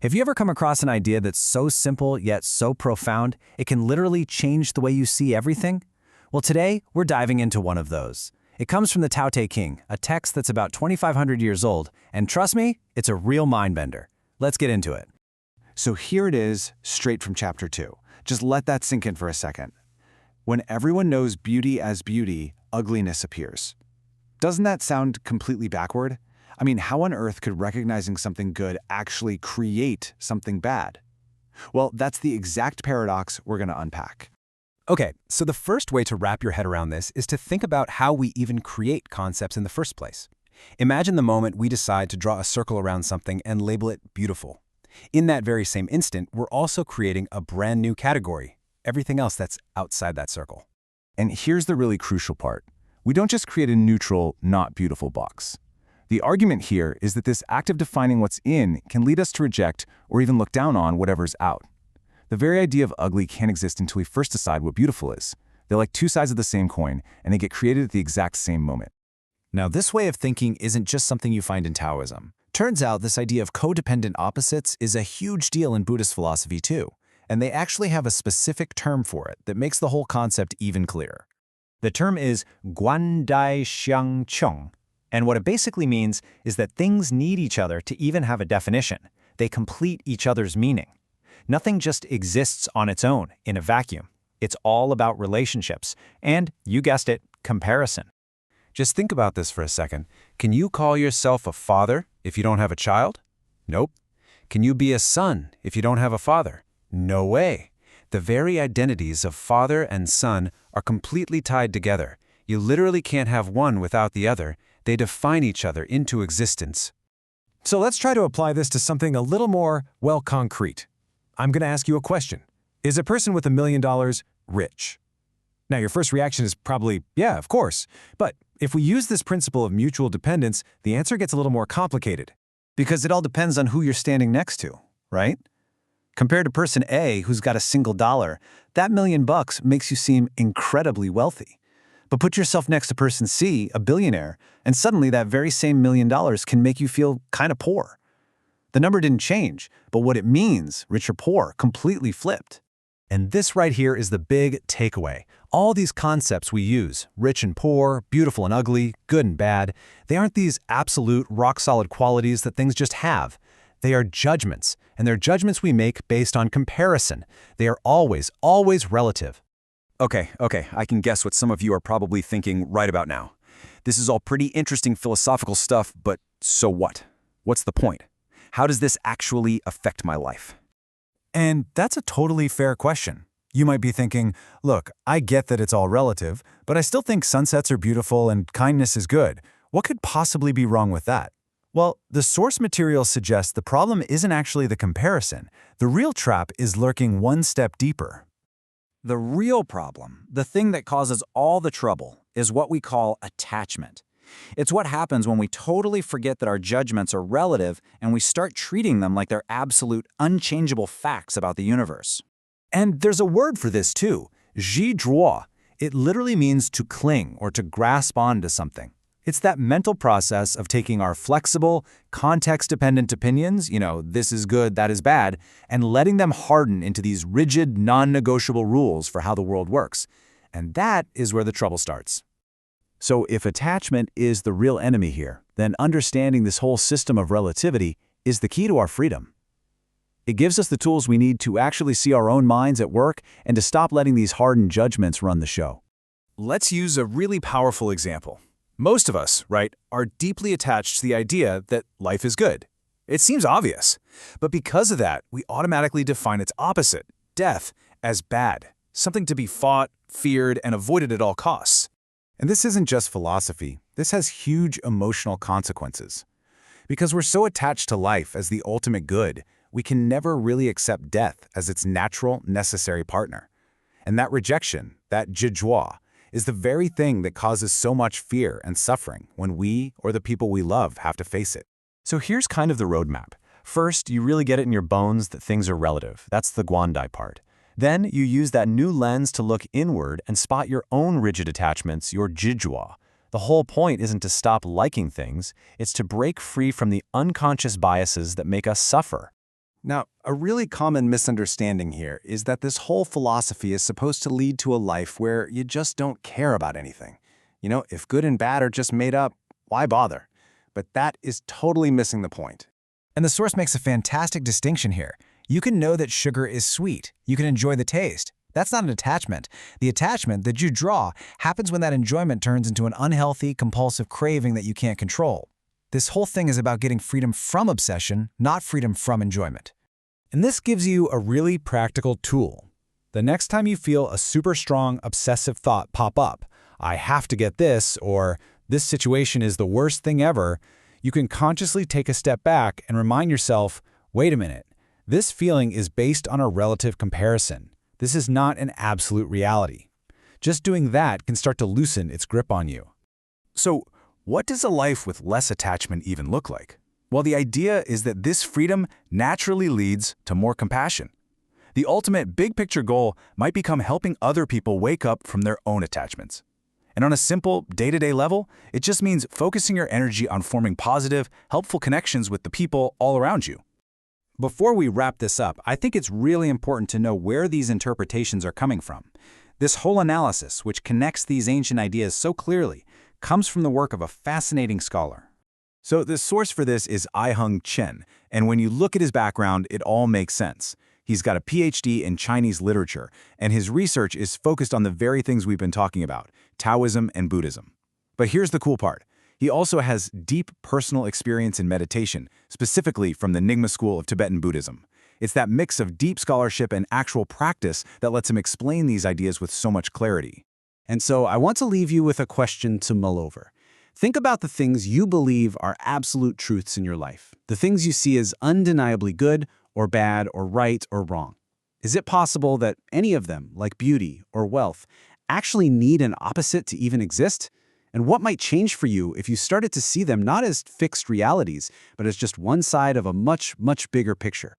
Have you ever come across an idea that's so simple yet so profound, it can literally change the way you see everything? Well, today, we're diving into one of those. It comes from the Tao Te Ching, a text that's about 2,500 years old, and trust me, it's a real mind-bender. Let's get into it. So here it is, straight from chapter 2. Just let that sink in for a second. When everyone knows beauty as beauty, ugliness appears. Doesn't that sound completely backward? I mean, how on earth could recognizing something good actually create something bad? Well, that's the exact paradox we're going to unpack. Okay, so the first way to wrap your head around this is to think about how we even create concepts in the first place. Imagine the moment we decide to draw a circle around something and label it beautiful. In that very same instant, we're also creating a brand new category, everything else that's outside that circle. And here's the really crucial part. We don't just create a neutral, not beautiful box. The argument here is that this act of defining what's in can lead us to reject or even look down on whatever's out. The very idea of ugly can't exist until we first decide what beautiful is. They're like two sides of the same coin, and they get created at the exact same moment. Now, this way of thinking isn't just something you find in Taoism. Turns out this idea of codependent opposites is a huge deal in Buddhist philosophy too, and they actually have a specific term for it that makes the whole concept even clearer. The term is guandai xiang cheng, and what it basically means is that things need each other to even have a definition. They complete each other's meaning. Nothing just exists on its own in a vacuum. It's all about relationships, and, you guessed it, comparison. Just think about this for a second. Can you call yourself a father if you don't have a child? Nope. Can you be a son if you don't have a father? No way. The very identities of father and son are completely tied together. You literally can't have one without the other. They define each other into existence. So let's try to apply this to something a little more, well, concrete. I'm going to ask you a question. Is a person with $1 million rich? Now, your first reaction is probably, yeah, of course. But if we use this principle of mutual dependence, the answer gets a little more complicated. Because it all depends on who you're standing next to, right? Compared to person A, who's got a single dollar, that $1 million makes you seem incredibly wealthy. But put yourself next to person C, a billionaire, and suddenly that very same $1 million can make you feel kind of poor. The number didn't change, but what it means, rich or poor, completely flipped. And this right here is the big takeaway. All these concepts we use, rich and poor, beautiful and ugly, good and bad, they aren't these absolute, rock-solid qualities that things just have. They are judgments, and they're judgments we make based on comparison. They are always, always relative. Okay, I can guess what some of you are probably thinking right about now. This is all pretty interesting philosophical stuff, but so what? What's the point? How does this actually affect my life? And that's a totally fair question. You might be thinking, look, I get that it's all relative, but I still think sunsets are beautiful and kindness is good. What could possibly be wrong with that? Well, the source material suggests the problem isn't actually the comparison. The real trap is lurking one step deeper. The real problem, the thing that causes all the trouble, is what we call attachment. It's what happens when we totally forget that our judgments are relative and we start treating them like they're absolute, unchangeable facts about the universe. And there's a word for this too, zhizhuo. It literally means to cling or to grasp onto something. It's that mental process of taking our flexible, context-dependent opinions, this is good, that is bad, and letting them harden into these rigid, non-negotiable rules for how the world works. And that is where the trouble starts. So if attachment is the real enemy here, then understanding this whole system of relativity is the key to our freedom. It gives us the tools we need to actually see our own minds at work and to stop letting these hardened judgments run the show. Let's use a really powerful example. Most of us, right, are deeply attached to the idea that life is good. It seems obvious. But because of that, we automatically define its opposite, death, as bad, something to be fought, feared, and avoided at all costs. And this isn't just philosophy. This has huge emotional consequences. Because we're so attached to life as the ultimate good, we can never really accept death as its natural, necessary partner. And that rejection, that zhizhuo, is the very thing that causes so much fear and suffering when we or the people we love have to face it. So here's kind of the roadmap. First, you really get it in your bones that things are relative. That's the guandai part. Then you use that new lens to look inward and spot your own rigid attachments, your zhizhuo. The whole point isn't to stop liking things, it's to break free from the unconscious biases that make us suffer. Now, a really common misunderstanding here is that this whole philosophy is supposed to lead to a life where you just don't care about anything. You know, if good and bad are just made up, why bother? But that is totally missing the point. And the source makes a fantastic distinction here. You can know that sugar is sweet. You can enjoy the taste. That's not an attachment. The attachment that you draw happens when that enjoyment turns into an unhealthy, compulsive craving that you can't control. This whole thing is about getting freedom from obsession, not freedom from enjoyment. And this gives you a really practical tool. The next time you feel a super strong, obsessive thought pop up, I have to get this, or this situation is the worst thing ever, you can consciously take a step back and remind yourself, wait a minute, this feeling is based on a relative comparison. This is not an absolute reality. Just doing that can start to loosen its grip on you. So, what does a life with less attachment even look like? Well, the idea is that this freedom naturally leads to more compassion. The ultimate big-picture goal might become helping other people wake up from their own attachments. And on a simple, day-to-day level, it just means focusing your energy on forming positive, helpful connections with the people all around you. Before we wrap this up, I think it's really important to know where these interpretations are coming from. This whole analysis, which connects these ancient ideas so clearly, comes from the work of a fascinating scholar. So the source for this is I-Hung Chen, and when you look at his background, it all makes sense. He's got a PhD in Chinese literature, and his research is focused on the very things we've been talking about, Taoism and Buddhism. But here's the cool part. He also has deep personal experience in meditation, specifically from the Nyingma school of Tibetan Buddhism. It's that mix of deep scholarship and actual practice that lets him explain these ideas with so much clarity. And so I want to leave you with a question to mull over. Think about the things you believe are absolute truths in your life, the things you see as undeniably good or bad or right or wrong. Is it possible that any of them, like beauty or wealth, actually need an opposite to even exist? And what might change for you if you started to see them not as fixed realities, but as just one side of a much, much bigger picture?